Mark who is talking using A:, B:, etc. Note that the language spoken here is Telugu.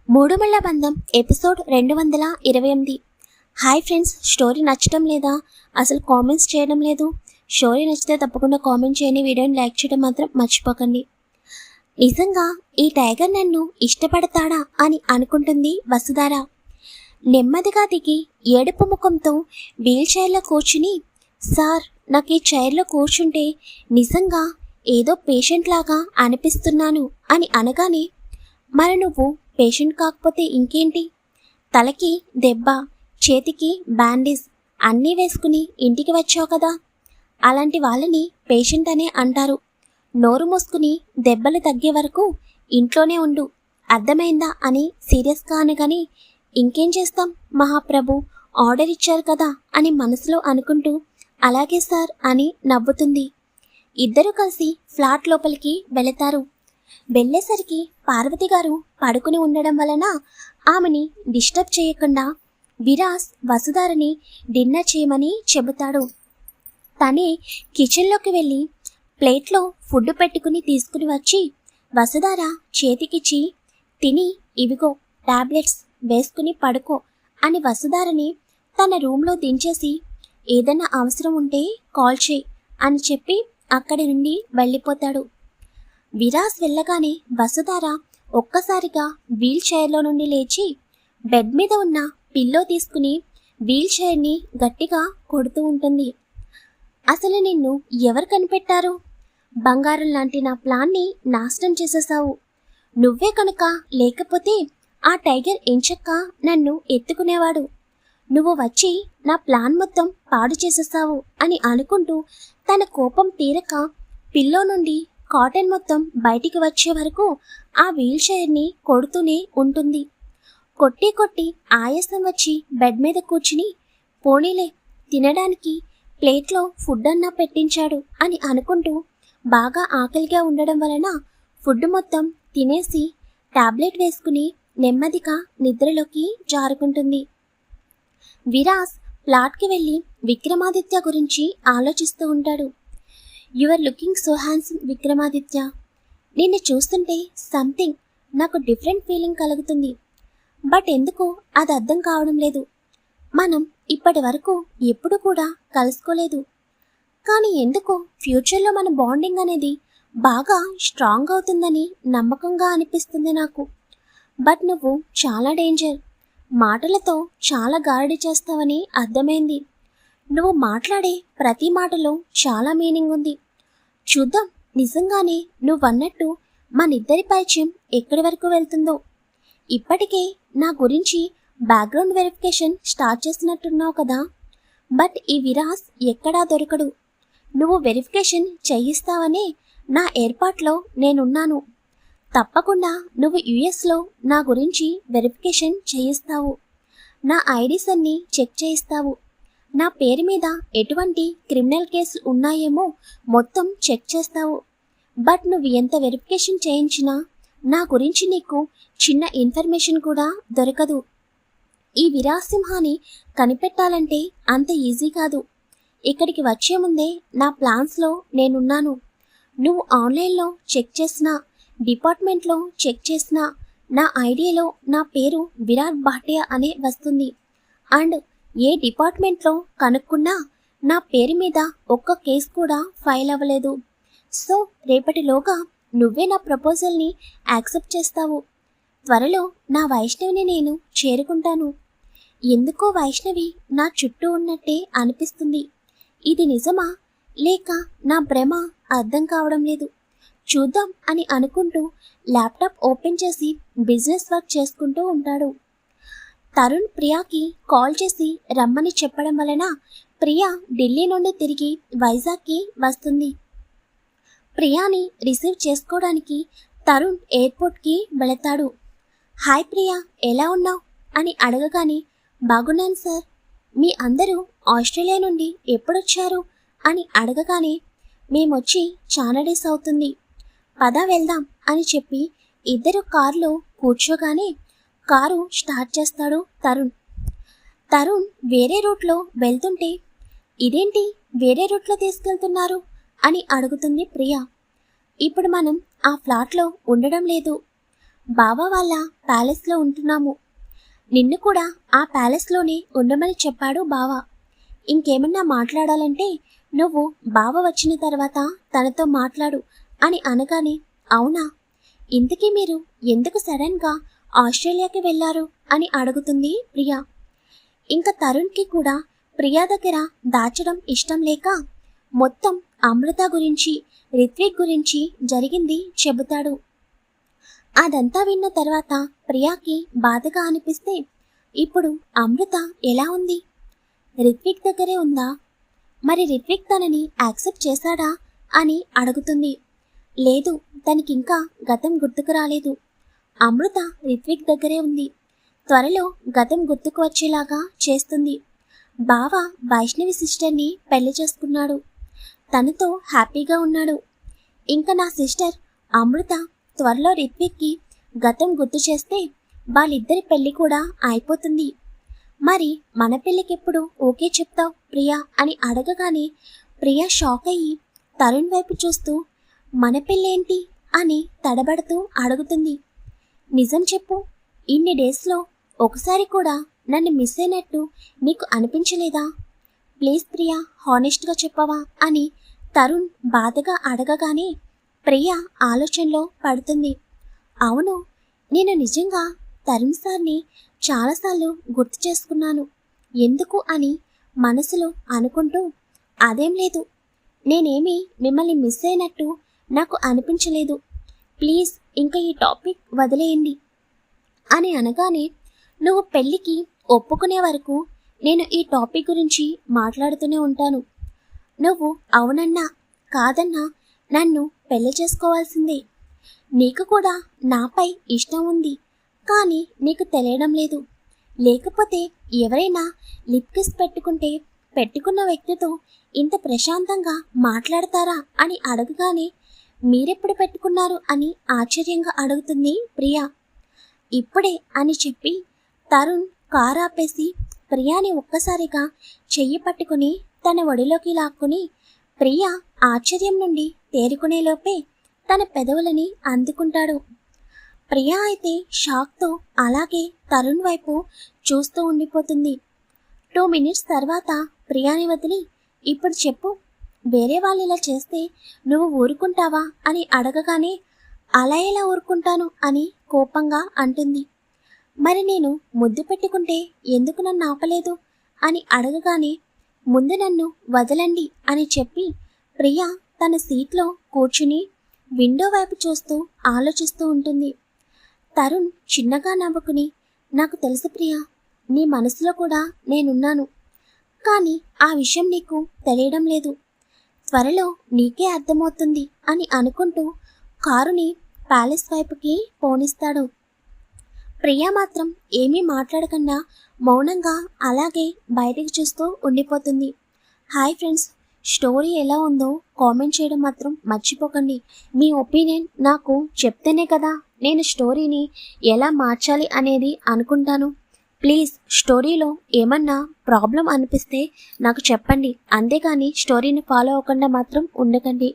A: మూడుమళ్ళ బంధం ఎపిసోడ్ 228. హాయ్ ఫ్రెండ్స్, స్టోరీ నచ్చడం లేదా? అసలు కామెంట్స్ చేయడం లేదు. స్టోరీ నచ్చితే తప్పకుండా కామెంట్ చేయండి. వీడియోని లైక్ చేయడం మాత్రం మర్చిపోకండి. నిజంగా ఈ టైగర్ నన్ను ఇష్టపడతాడా అని అనుకుంటుంది వసుధార. నెమ్మదిగా దిగి ఏడుపు ముఖంతో వీల్ చైర్లో కూర్చుని, సార్, నాకు ఈ చైర్లో కూర్చుంటే నిజంగా ఏదో పేషెంట్ లాగా అనిపిస్తున్నాను అని అనగానే, మరి నువ్వు పేషెంట్ కాకపోతే ఇంకేంటి? తలకి దెబ్బ, చేతికి బ్యాండేజ్ అన్నీ వేసుకుని ఇంటికి వచ్చావు కదా, అలాంటి వాళ్ళని పేషెంట్ అనే అంటారు. నోరు మూసుకుని దెబ్బలు తగ్గే వరకు ఇంట్లోనే ఉండు, అర్థమైందా అని సీరియస్గా అనగాని, ఇంకేం చేస్తాం మహాప్రభు, ఆర్డర్ ఇచ్చారు కదా అని మనసులో అనుకుంటూ, అలాగే సార్ అని నవ్వుతుంది. ఇద్దరూ కలిసి ఫ్లాట్ లోపలికి వెళతారు. వెళ్ళేసరికి పార్వతి గారు పడుకుని ఉండడం వలన ఆమెని డిస్టర్బ్ చేయకుండా విరాస్ వసుధారని డిన్నర్ చేయమని చెబుతాడు. తనే కిచెన్లోకి వెళ్ళి ప్లేట్లో ఫుడ్ పెట్టుకుని తీసుకుని వచ్చి వసుధార చేతికిచ్చి, తిని ఇవిగో టాబ్లెట్స్ వేసుకుని పడుకో అని వసుధారని తన రూమ్లో దించేసి, ఏదైనా అవసరం ఉంటే కాల్ చేయి అని చెప్పి అక్కడి నుండి వెళ్ళిపోతాడు. విరాస్ వెళ్ళగానే వసుధార ఒక్కసారిగా వీల్ చైర్లో నుండి లేచి బెడ్ మీద ఉన్న పిల్లో తీసుకుని వీల్ చైర్ని గట్టిగా కొడుతూ ఉంటుంది. అసలు నిన్ను ఎవరు కనిపెట్టారు? బంగారం లాంటి నా ప్లాన్ని నాశనం చేసేసావు. నువ్వే కనుక లేకపోతే ఆ టైగర్ ఎంచక్క నన్ను ఎత్తుకునేవాడు. నువ్వు వచ్చి నా ప్లాన్ మొత్తం పాడు చేసేసావు అని అనుకుంటూ తన కోపం తీరక పిల్లో నుండి కాటన్ మొత్తం బయటికి వచ్చే వరకు ఆ వీల్ చైర్ని కొడుతూనే ఉంటుంది. కొట్టి కొట్టి ఆయాసం వచ్చి బెడ్ మీద కూర్చుని, పోనీలే తినడానికి ప్లేట్లో ఫుడ్ అన్నా పెట్టించాడు అని అనుకుంటూ బాగా ఆకలిగా ఉండడం వలన ఫుడ్ మొత్తం తినేసి టాబ్లెట్ వేసుకుని నెమ్మదిగా నిద్రలోకి జారుకుంటుంది. విరాస్ ప్లాట్కి వెళ్ళి విక్రమాదిత్య గురించి ఆలోచిస్తూ ఉంటాడు. You are looking so handsome Vikramaditya. నిన్ను చూస్తుంటే సంథింగ్ నాకు డిఫరెంట్ ఫీలింగ్ కలుగుతుంది. బట్ ఎందుకో అది అర్థం కావడం లేదు. మనం ఇప్పటి వరకు ఎప్పుడు కూడా కలుసుకోలేదు, కానీ ఎందుకో ఫ్యూచర్లో మన బాండింగ్ అనేది బాగా స్ట్రాంగ్ అవుతుందని నమ్మకంగా అనిపిస్తుంది నాకు. బట్ నువ్వు చాలా డేంజర్, మాటలతో చాలా గారడి చేస్తావని అర్థమైంది. నువ్వు మాట్లాడే ప్రతి మాటలో చాలా మీనింగ్ ఉంది. చూద్దాం నిజంగానే నువ్వన్నట్టు మనిద్దరి పరిచయం ఎక్కడి వరకు వెళ్తుందో. ఇప్పటికే నా గురించి బ్యాక్గ్రౌండ్ వెరిఫికేషన్ స్టార్ట్ చేసినట్టున్నావు కదా. బట్ ఈ విరాస్ ఎక్కడా దొరకడు. నువ్వు వెరిఫికేషన్ చేయిస్తావనే నా ఏర్పాట్లో నేనున్నాను. తప్పకుండా నువ్వు యుఎస్లో నా గురించి వెరిఫికేషన్ చేయిస్తావు. నా ఐడీస్ అన్నీ చెక్ చేయిస్తావు. నా పేరు మీద ఎటువంటి క్రిమినల్ కేసులు ఉన్నాయేమో మొత్తం చెక్ చేస్తావు. బట్ నువ్వు ఎంత వెరిఫికేషన్ చేయించినా నా గురించి నీకు చిన్న ఇన్ఫర్మేషన్ కూడా దొరకదు. ఈ విరాసింహాన్ని కనిపెట్టాలంటే అంత ఈజీ కాదు. ఇక్కడికి వచ్చే ముందే నా ప్లాన్స్లో నేనున్నాను. నువ్వు ఆన్లైన్లో చెక్ చేసినా, డిపార్ట్మెంట్లో చెక్ చేసినా నా ఐడియాలో నా పేరు విరాట్ భాటియా అనే వస్తుంది. అండ్ ఏ డిపార్ట్మెంట్లో కనుక్కున్నా నా పేరు మీద ఒక్క కేసు కూడా ఫైల్ అవ్వలేదు. సో రేపటిలోగా నువ్వే నా ప్రపోజల్ని యాక్సెప్ట్ చేస్తావు. త్వరలో నా వైష్ణవిని నేను చేరుకుంటాను. ఎందుకో వైష్ణవి నా చుట్టూ ఉన్నట్టే అనిపిస్తుంది. ఇది నిజమా లేక నా భ్రమ అర్థం కావడం లేదు. చూద్దాం అని అనుకుంటూ ల్యాప్టాప్ ఓపెన్ చేసి బిజినెస్ వర్క్ చేసుకుంటూ ఉంటాడు. తరుణ్ ప్రియాకి కాల్ చేసి రమ్మని చెప్పడం వలన ప్రియా ఢిల్లీ నుండి తిరిగి వైజాగ్కి వస్తుంది. ప్రియాని రిసీవ్ చేసుకోవడానికి తరుణ్ ఎయిర్పోర్ట్కి వెళతాడు. హాయ్ ప్రియా, ఎలా ఉన్నావు అని అడగగానే, బాగున్నాను సార్. మీ అందరూ ఆస్ట్రేలియా నుండి ఎప్పుడొచ్చారు అని అడగగానే, మేమొచ్చి చాలా డేస్ అవుతుంది, పద వెళ్దాం అని చెప్పి ఇద్దరు కారులో కూర్చోగానే కారు స్టార్ట్ చేస్తాడు తరుణ్. తరుణ్ వేరే రూట్లో వెళ్తుంటే, ఇదేంటి వేరే రూట్లో తీసుకెళ్తున్నారు అని అడుగుతుంది ప్రియా. ఇప్పుడు మనం ఆ ఫ్లాట్లో ఉండడం లేదు, బావ వాళ్ళ ప్యాలెస్లో ఉంటున్నాము. నిన్ను కూడా ఆ ప్యాలెస్లోనే ఉండమని చెప్పాడు బావ. ఇంకేమన్నా మాట్లాడాలంటే నువ్వు బావ వచ్చిన తర్వాత తనతో మాట్లాడు అని అనగానే, అవునా, ఇంతకీ మీరు ఎందుకు సడన్గా ఆస్ట్రేలియాకి వెళ్ళారు అని అడుగుతుంది ప్రియా. ఇంకా తరుణ్కి కూడా ప్రియా దగ్గర దాచడం ఇష్టం లేక మొత్తం అమృత గురించి, రిత్విక్ గురించి జరిగింది చెబుతాడు. అదంతా విన్న తర్వాత ప్రియాకి బాధగా అనిపిస్తే, ఇప్పుడు అమృత ఎలా ఉంది? రిత్విక్ దగ్గరే ఉందా? మరి రిత్విక్ తనని యాక్సెప్ట్ చేశాడా అని అడుగుతుంది. లేదు, తనకింకా గతం గుర్తుకు రాలేదు. అమృత రిత్విక్ దగ్గరే ఉంది. త్వరలో గతం గుర్తుకు వచ్చేలాగా చేస్తుంది. బావ వైష్ణవి సిస్టర్ని పెళ్లి చేసుకున్నాడు. తనతో హ్యాపీగా ఉన్నాడు. ఇంకా నా సిస్టర్ అమృత త్వరలో రిత్విక్కి గతం గుర్తు చేస్తే వాళ్ళిద్దరి పెళ్లి కూడా అయిపోతుంది. మరి మన పెళ్ళికెప్పుడు ఓకే చెప్తావు ప్రియా అని అడగగానే ప్రియా షాక్ అయ్యి తరుణ్ వైపు చూస్తూ, మన పెళ్ళేంటి అని తడబడుతూ అడుగుతుంది. నిజం చెప్పు, ఇన్ని డేస్లో ఒకసారి కూడా నన్ను మిస్ అయినట్టు నీకు అనిపించలేదా? ప్లీజ్ ప్రియా, హానెస్ట్గా చెప్పవా అని తరుణ్ బాధగా అడగగానే ప్రియా ఆలోచనలో పడుతుంది. అవును, నేను నిజంగా తరుణ్ సార్ని చాలాసార్లు గుర్తు చేసుకున్నాను. ఎందుకు అని మనసులో అనుకుంటూ, అదేం లేదు, నేనేమీ మిమ్మల్ని మిస్ అయినట్టు నాకు అనిపించలేదు. ప్లీజ్ ఇంకా ఈ టాపిక్ వదిలేయండి అని అనగానే, నువ్వు పెళ్ళికి ఒప్పుకునే వరకు నేను ఈ టాపిక్ గురించి మాట్లాడుతూనే ఉంటాను. నువ్వు అవునన్నా కాదన్నా నన్ను పెళ్లి చేసుకోవాల్సిందే. నీకు కూడా నాపై ఇష్టం ఉంది, కానీ నీకు తెలియడం లేదు. లేకపోతే ఎవరైనా లిప్ కిస్ పెట్టుకున్న వ్యక్తితో ఇంత ప్రశాంతంగా మాట్లాడతారా అని అడగగానే, మీరెప్పుడు పెట్టుకున్నారు అని ఆశ్చర్యంగా అడుగుతుంది ప్రియా. ఇప్పుడే అని చెప్పి తరుణ్ కారు ఆపేసి ప్రియాని ఒక్కసారిగా చెయ్యి పట్టుకుని తన ఒడిలోకి లాక్కుని ప్రియా ఆశ్చర్యం నుండి తేరుకునేలోపే తన పెదవులని అందుకుంటాడు. ప్రియా అయితే షాక్తో అలాగే తరుణ్ వైపు చూస్తూ ఉండిపోతుంది. 2 మినిట్స్ తర్వాత ప్రియాని వదిలి, ఇప్పుడు చెప్పు, వేరే వాళ్ళు ఇలా చేస్తే నువ్వు ఊరుకుంటావా అని అడగగానే, అలా ఎలా ఊరుకుంటాను అని కోపంగా అంటుంది. మరి నేను ముద్దు పెట్టుకుంటే ఎందుకు నన్ను ఆపలేదు అని అడగగానే, ముందు నన్ను వదలండి అని చెప్పి ప్రియా తన సీట్లో కూర్చుని విండో వైపు చూస్తూ ఆలోచిస్తూ ఉంటుంది. తరుణ్ చిన్నగా నవ్వుకుని, నాకు తెలుసు ప్రియా, నీ మనసులో కూడా నేనున్నాను, కానీ ఆ విషయం నీకు తెలియడం లేదు. త్వరలో నీకే అర్థమవుతుంది అని అనుకుంటూ కారుని ప్యాలెస్ వైపుకి పోనిస్తాడు. ప్రియా మాత్రం ఏమీ మాట్లాడకుండా మౌనంగా అలాగే బయటికి చూస్తూ ఉండిపోతుంది. హాయ్ ఫ్రెండ్స్, స్టోరీ ఎలా ఉందో కామెంట్ చేయడం మాత్రం మర్చిపోకండి. మీ ఒపీనియన్ నాకు చెప్తేనే కదా నేను స్టోరీని ఎలా మార్చాలి అనేది అనుకుంటాను. ప్లీజ్ స్టోరీలో ఏమన్నా ప్రాబ్లం అనిపిస్తే నాకు చెప్పండి, అంతేగాని స్టోరీని ఫాలో అవ్వకుండా మాత్రం ఉండకండి.